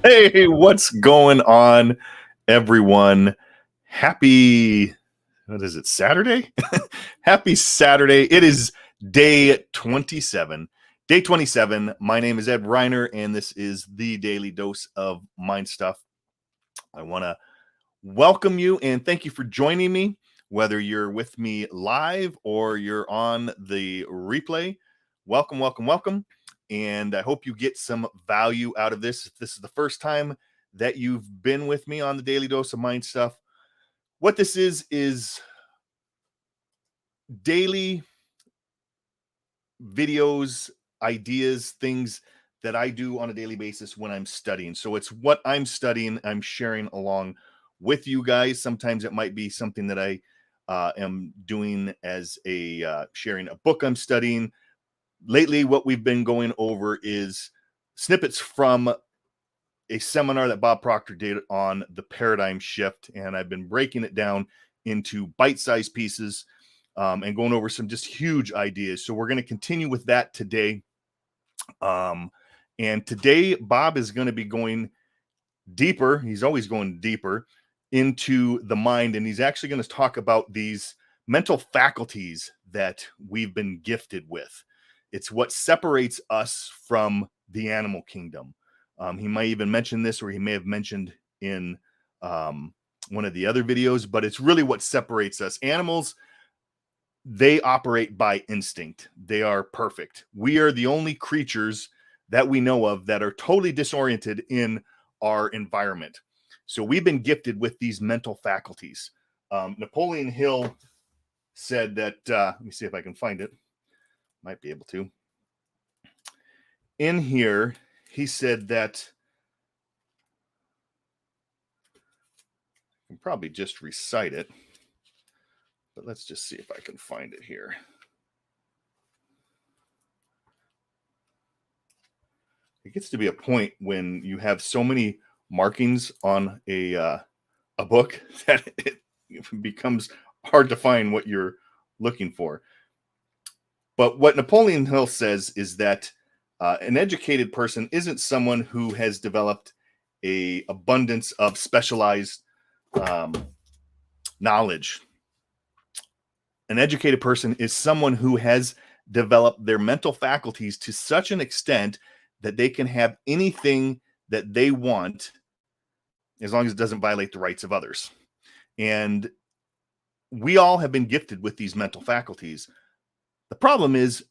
Hey, what's going on, everyone? Happy, what is it, Saturday? Happy Saturday. It is day 27. Day 27. My name is Ed Reiner, and this is the Daily Dose of Mind Stuff. I want to welcome you and thank you for joining me, whether you're with me live or you're on the replay. Welcome, welcome, welcome. And I hope you get some value out of this. If this is the first time that you've been with me on the Daily Dose of Mind Stuff, what this is daily videos, ideas, things that I do on a daily basis when I'm studying. So it's what I'm studying, I'm sharing along with you guys. Sometimes it might be something that I am doing as a sharing a book I'm studying. Lately, what we've been going over is snippets from a seminar that Bob Proctor did on the paradigm shift. And I've been breaking it down into bite-sized pieces and going over some just huge ideas. So we're going to continue with that today. And today, Bob is going to be going deeper. He's always going deeper into the mind. And he's actually going to talk about these mental faculties that we've been gifted with. It's what separates us from the animal kingdom. He might even mention this, or he may have mentioned in one of the other videos, but it's really what separates us. Animals, they operate by instinct. They are perfect. We are the only creatures that we know of that are totally disoriented in our environment. So we've been gifted with these mental faculties. Napoleon Hill said that, let me see if I can find it. Might be able to. In here, he said that, I can probably just recite it, but let's just see if I can find it here. It gets to be a point when you have so many markings on a book that it becomes hard to find what you're looking for. But what Napoleon Hill says is that an educated person isn't someone who has developed a abundance of specialized knowledge. An educated person is someone who has developed their mental faculties to such an extent that they can have anything that they want as long as it doesn't violate the rights of others. And we all have been gifted with these mental faculties. The problem is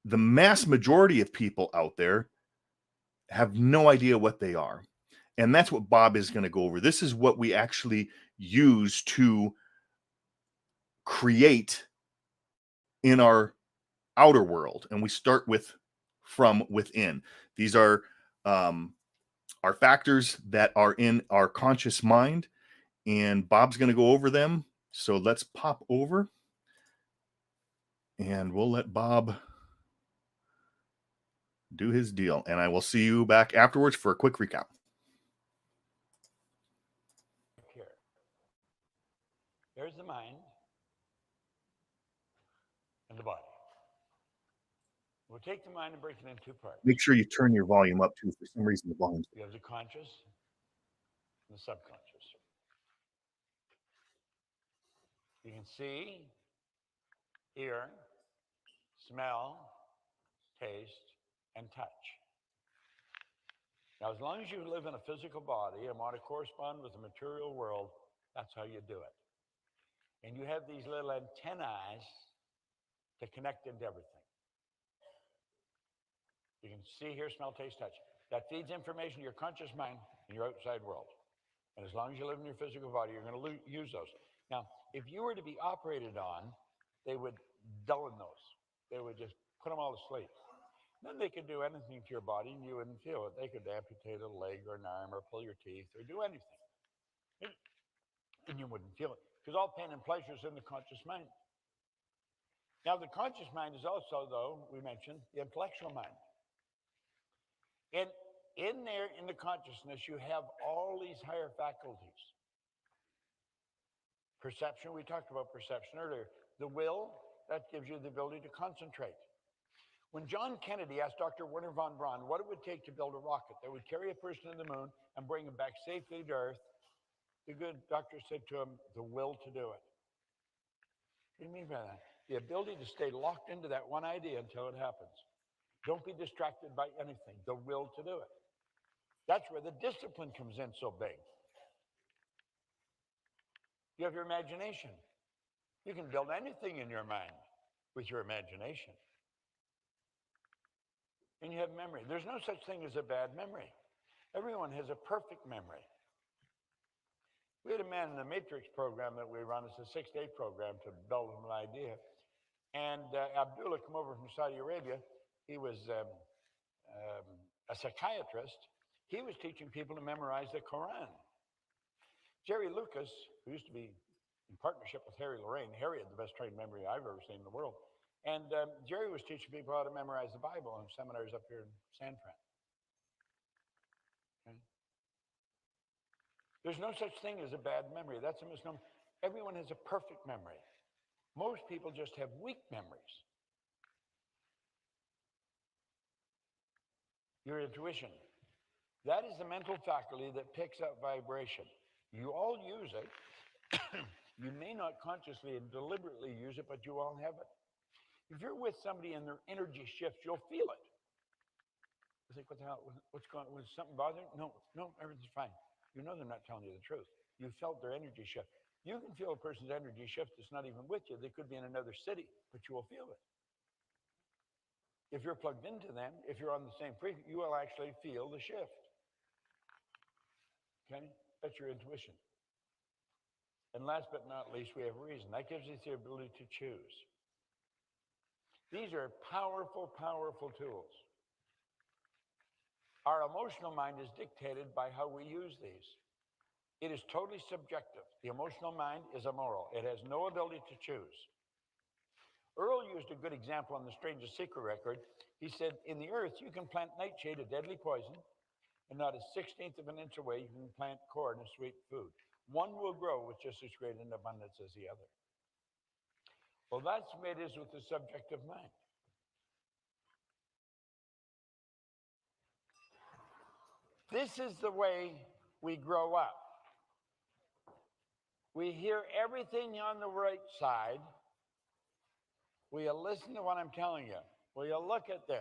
the mass majority of people out there have no idea what they are. And that's what Bob is going to go over. This is what we actually use to create in our outer world. And we start with from within. These are factors that are in our conscious mind. And Bob's going to go over them. So let's pop over. And we'll let Bob do his deal. And I will see you back afterwards for a quick recap. Here. There's the mind and the body. We'll take the mind and break it into two parts. Make sure you turn your volume up too. For some reason, the volume's. You have the conscious and the subconscious. You can see, hear, smell, taste, and touch. Now, as long as you live in a physical body and want to correspond with the material world, that's how you do it. And you have these little antennae to connect into everything. You can see, hear, smell, taste, touch. That feeds information to your conscious mind and your outside world. And as long as you live in your physical body, you're going to use those. Now, if you were to be operated on, they would dull those. They would just put them all to sleep. Then they could do anything to your body and you wouldn't feel it. They could amputate a leg or an arm or pull your teeth or do anything. And you wouldn't feel it. Because all pain and pleasure is in the conscious mind. Now, the conscious mind is also, though, we mentioned, the intellectual mind. And in there, in the consciousness, you have all these higher faculties. Perception, we talked about perception earlier. The will, that gives you the ability to concentrate. When John Kennedy asked Dr. Wernher von Braun what it would take to build a rocket that would carry a person to the moon and bring him back safely to Earth, the good doctor said to him, the will to do it. What do you mean by that? The ability to stay locked into that one idea until it happens. Don't be distracted by anything. The will to do it. That's where the discipline comes in so big. You have your imagination. You can build anything in your mind with your imagination. And you have memory. There's no such thing as a bad memory. Everyone has a perfect memory. We had a man in the Matrix program that we run. It's a 6-day program to build an idea. And Abdullah came over from Saudi Arabia. He was a psychiatrist. He was teaching people to memorize the Quran. Jerry Lucas, who used to be in partnership with Harry Lorraine. Harry had the best trained memory I've ever seen in the world. And Jerry was teaching people how to memorize the Bible in seminars up here in San Fran. Okay? There's no such thing as a bad memory. That's a misnomer. Everyone has a perfect memory. Most people just have weak memories. Your intuition. That is the mental faculty that picks up vibration. You all use it. You may not consciously and deliberately use it, but you all have it. If you're with somebody and their energy shifts, you'll feel it. You think, what the hell? What's going on? Was something bothering? No, everything's fine. You know they're not telling you the truth. You felt their energy shift. You can feel a person's energy shift that's not even with you. They could be in another city, but you will feel it. If you're plugged into them, if you're on the same frequency, you will actually feel the shift. Okay? That's your intuition. And last but not least, we have reason. That gives us the ability to choose. These are powerful, powerful tools. Our emotional mind is dictated by how we use these. It is totally subjective. The emotional mind is immoral. It has no ability to choose. Earl used a good example on the Strangest Secret record. He said, in the earth, you can plant nightshade, a deadly poison, and not a 16th of an inch away, you can plant corn, a sweet food. One will grow with just as great an abundance as the other. Well, that's the way it is with the subjective mind. This is the way we grow up. We hear everything on the right side. Will you listen to what I'm telling you? Will you look at this?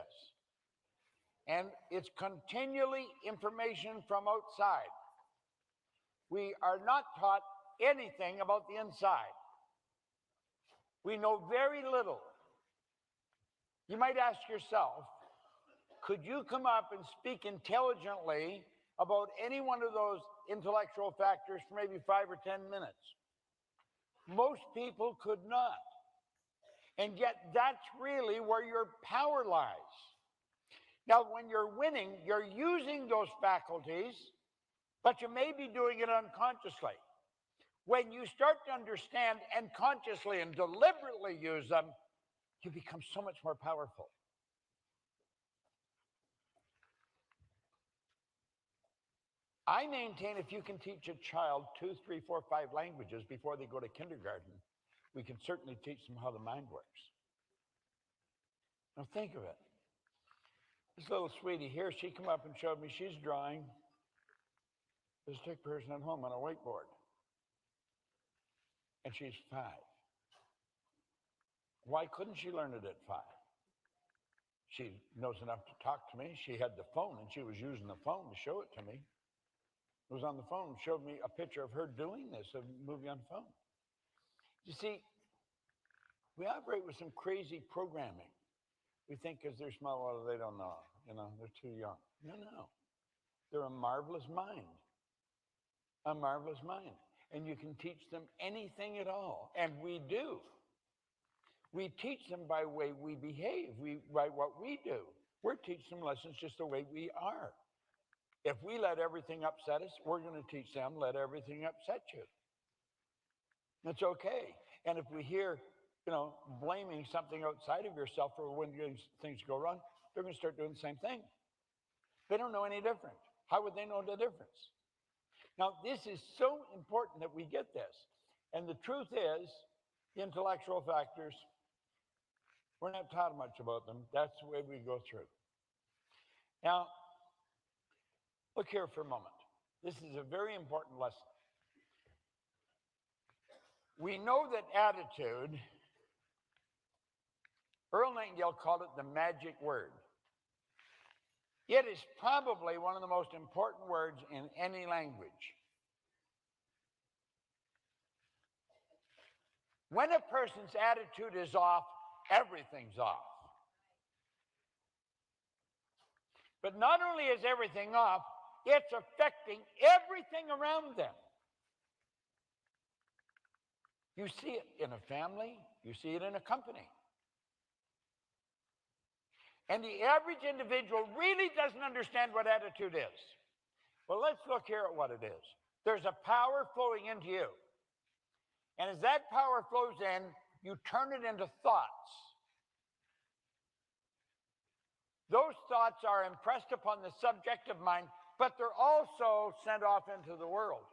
And it's continually information from outside. We are not taught anything about the inside. We know very little. You might ask yourself, could you come up and speak intelligently about any one of those intellectual factors for maybe 5 or 10 minutes? Most people could not. And yet that's really where your power lies. Now, when you're winning, you're using those faculties, but you may be doing it unconsciously. When you start to understand and consciously and deliberately use them, you become so much more powerful. I maintain if you can teach a child 2, 3, 4, 5 languages before they go to kindergarten, we can certainly teach them how the mind works. Now think of it. This little sweetie here, she came up and showed me she's drawing this sick person at home on a whiteboard. And she's 5. Why couldn't she learn it at 5? She knows enough to talk to me. She had the phone, and she was using the phone to show it to me. It was on the phone, showed me a picture of her doing this, a movie on the phone. You see, we operate with some crazy programming. We think because they're small, well, they don't know. They're too young. No. They're a marvelous mind. A marvelous mind. And you can teach them anything at all. And we do. We teach them by the way we behave, by what we do. We're teaching them lessons just the way we are. If we let everything upset us, we're going to teach them, let everything upset you. It's okay. And if we hear, blaming something outside of yourself for when things go wrong, they're going to start doing the same thing. They don't know any different. How would they know the difference? Now, this is so important that we get this. And the truth is, the intellectual factors, We're not taught much about them. That's the way we go through. Now, look here for a moment. This is a very important lesson. We know that attitude, Earl Nightingale called it the magic word. It is probably one of the most important words in any language. When a person's attitude is off, everything's off. But not only is everything off, it's affecting everything around them. You see it in a family, you see it in a company. And the average individual really doesn't understand what attitude is. Well, let's look here at what it is. There's a power flowing into you. And as that power flows in, you turn it into thoughts. Those thoughts are impressed upon the subjective mind, but they're also sent off into the world.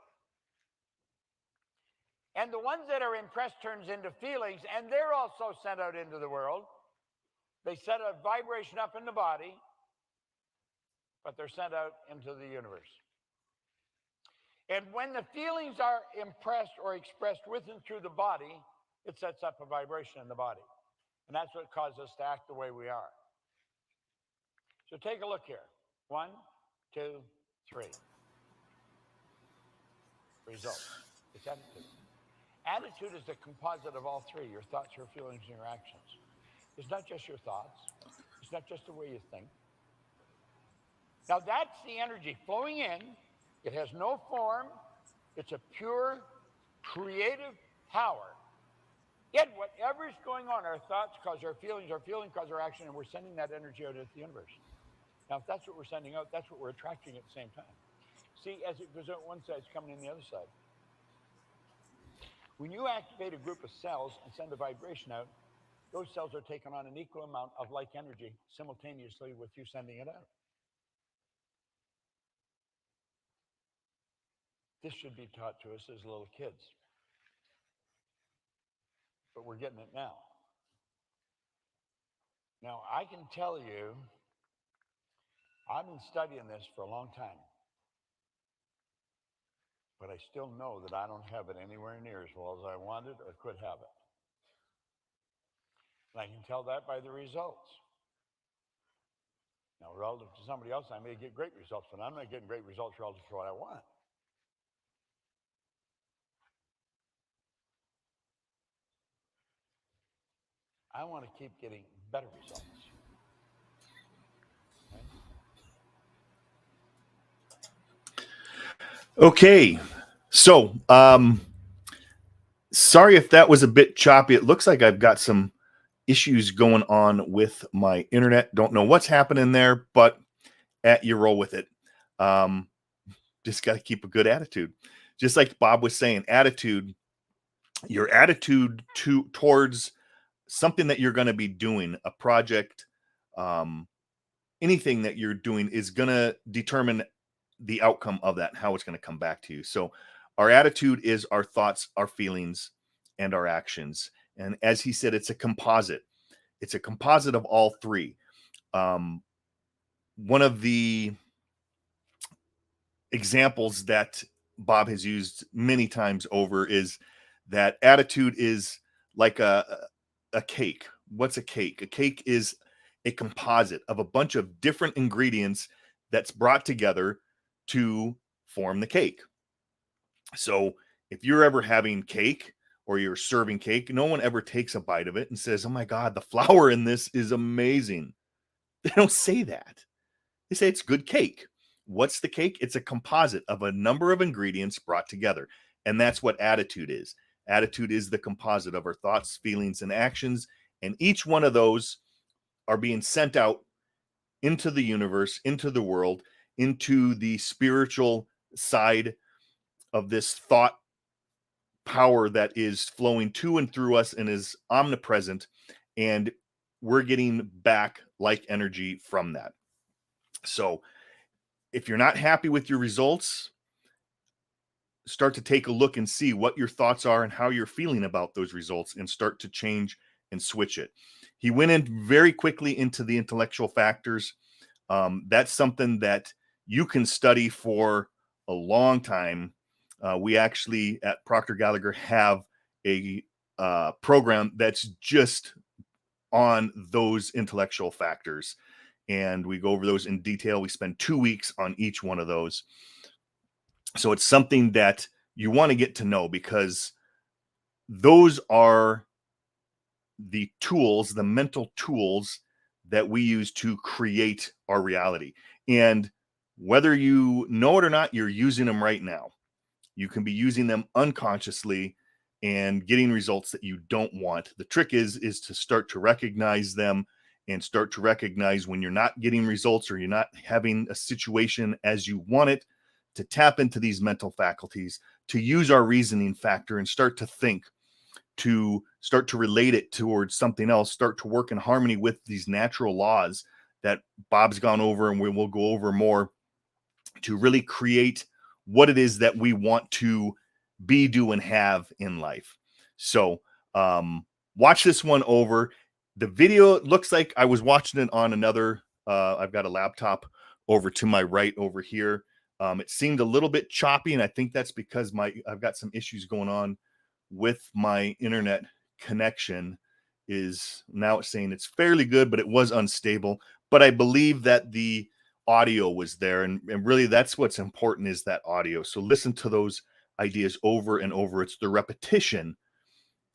And the ones that are impressed turns into feelings, and they're also sent out into the world. They set a vibration up in the body, but they're sent out into the universe. And when the feelings are impressed or expressed with and through the body, it sets up a vibration in the body. And that's what causes us to act the way we are. So take a look here. 1, 2, 3. Results. It's attitude. Attitude is the composite of all three: your thoughts, your feelings, and your actions. It's not just your thoughts. It's not just the way you think. Now that's the energy flowing in. It has no form. It's a pure, creative power. Yet whatever's going on, our thoughts cause our feelings cause our action, and we're sending that energy out into the universe. Now, if that's what we're sending out, that's what we're attracting at the same time. See, as it goes out one side, it's coming in the other side. When you activate a group of cells and send a vibration out, those cells are taking on an equal amount of like energy simultaneously with you sending it out. This should be taught to us as little kids. But we're getting it now. Now, I can tell you, I've been studying this for a long time. But I still know that I don't have it anywhere near as well as I wanted or could have it. And I can tell that by the results. Now, relative to somebody else, I may get great results, but I'm not getting great results relative to what I want. I want to keep getting better results. Okay. So, sorry if that was a bit choppy. It looks like I've got some issues going on with my internet. Don't know what's happening there, but you roll with it. Just got to keep a good attitude. Just like Bob was saying, attitude, your attitude towards something that you're going to be doing, a project, anything that you're doing is going to determine the outcome of that and how it's going to come back to you. So our attitude is our thoughts, our feelings, and our actions. And as he said, it's a composite. It's a composite of all three. One of the examples that Bob has used many times over is that attitude is like a cake. What's a cake? A cake is a composite of a bunch of different ingredients that's brought together to form the cake. So if you're ever having cake or you're serving cake, no one ever takes a bite of it and says, "Oh my God, the flour in this is amazing." They don't say that. They say it's good cake. What's the cake? It's a composite of a number of ingredients brought together. And that's what attitude is. Attitude is the composite of our thoughts, feelings, and actions. And each one of those are being sent out into the universe, into the world, into the spiritual side of this thought power that is flowing to and through us and is omnipresent. And we're getting back like energy from that. So if you're not happy with your results, start to take a look and see what your thoughts are and how you're feeling about those results and start to change and switch it. He went in very quickly into the intellectual factors. That's something that you can study for a long time. We actually at Proctor Gallagher have a program that's just on those intellectual factors. And we go over those in detail. We spend 2 weeks on each one of those. So it's something that you want to get to know, because those are the tools, the mental tools that we use to create our reality. And whether you know it or not, you're using them right now. You can be using them unconsciously and getting results that you don't want. The trick is to start to recognize them and start to recognize when you're not getting results or you're not having a situation as you want it, to tap into these mental faculties, to use our reasoning factor and start to think, to start to relate it towards something else, start to work in harmony with these natural laws that Bob's gone over and we will go over more, to really create what it is that we want to be, do, and have in life. So watch this one over. The video looks like I was watching it on another, I've got a laptop over to my right over here. It seemed a little bit choppy, and I think that's because I've got some issues going on with my internet connection. Is now it's saying it's fairly good, but it was unstable. But I believe that the audio was there, and really that's what's important, is that audio. So listen to those ideas over and over. It's the repetition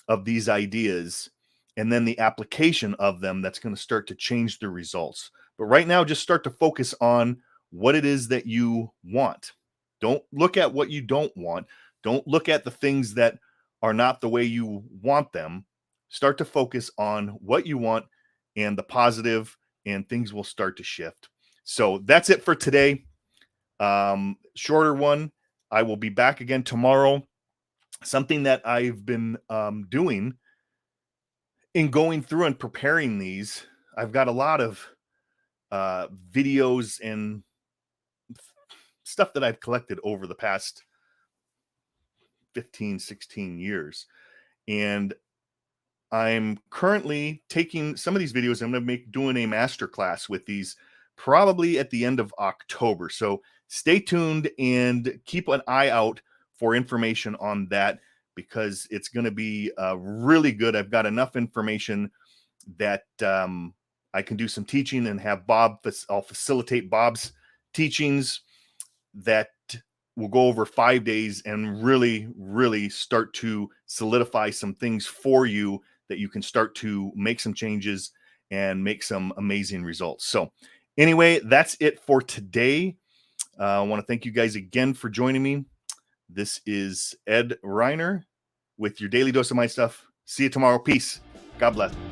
of these ideas and then the application of them that's going to start to change the results. But right now, just start to focus on what it is that you want. Don't look at what you don't want. Don't look at the things that are not the way you want them. Start to focus on what you want and the positive, and things will start to shift. So that's it for today. Shorter one. I will be back again tomorrow. Something that I've been doing in going through and preparing these, I've got a lot of videos and stuff that I've collected over the past 15, 16 years. And I'm currently taking some of these videos. I'm going to doing a master class with these probably at the end of October. So stay tuned and keep an eye out for information on that, because it's going to be really good. I've got enough information that I can do some teaching and have I'll facilitate Bob's teachings that will go over 5 days and really, really start to solidify some things for you that you can start to make some changes and make some amazing results. So anyway, that's it for today. I want to thank you guys again for joining me. This is Ed Reiner with your Daily Dose of Mind Stuff. See you tomorrow. Peace. God bless.